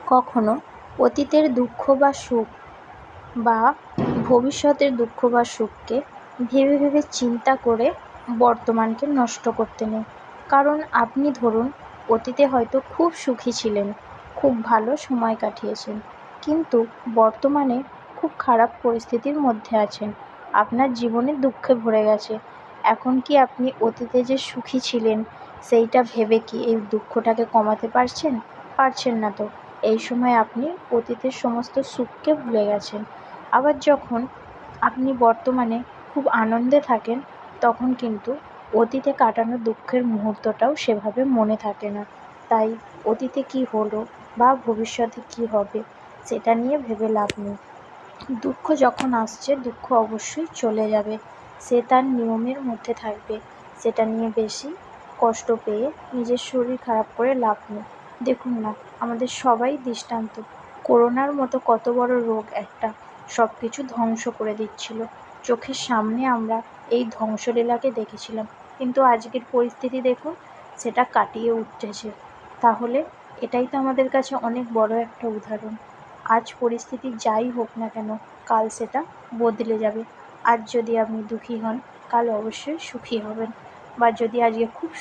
কখনো অতীতের দুঃখ বা সুখ বা ভবিষ্যতের দুঃখ বা সুখকে ভেবে ভেবে চিন্তা করে বর্তমানকে নষ্ট করতে নেই। কারণ আপনি ধরুন অতীতে হয়তো খুব সুখী ছিলেন, খুব ভালো সময় কাটিয়েছেন, কিন্তু বর্তমানে খুব খারাপ পরিস্থিতির মধ্যে আছেন, আপনার জীবনে দুঃখে ভরে গেছে। এখন কি আপনি অতীতে যে সুখী ছিলেন সেইটা ভেবে কি এই দুঃখটাকে কমাতে পারছেন? পারছেন না তো। এই সময় আপনি অতীতের সমস্ত সুখকে ভুলে গেছেন। আবার যখন আপনি বর্তমানে খুব আনন্দে থাকেন, তখন কিন্তু অতীতে কাটানো দুঃখের মুহূর্তটাও সেভাবে মনে থাকে না। তাই অতীতে কী হলো বা ভবিষ্যতে কী হবে সেটা নিয়ে ভেবে লাভ নেই। দুঃখ যখন আসছে দুঃখ অবশ্যই চলে যাবে, সে তার নিয়মের মধ্যে থাকবে। সেটা নিয়ে বেশি কষ্ট পেয়ে নিজের শরীর খারাপ করে লাভ নেই। দেখুন না, আমাদের সবাই দৃষ্টান্ত। করোনার মতো কত বড় রোগ একটা, সব কিছু ধ্বংস করে দিচ্ছিল। চোখের সামনে আমরা এই ধ্বংসলীলাকে দেখেছিলাম, কিন্তু আজকের পরিস্থিতি দেখুন, সেটা কাটিয়ে উঠতেছে। তাহলে এটাই তো আমাদের কাছে অনেক বড় একটা উদাহরণ। আজ পরিস্থিতি যাই হোক না কেন, কাল সেটা বদলে যাবে। আজ যদি আপনি দুঃখী হন, কাল অবশ্যই সুখী হবেন। বা যদি আজকে খুব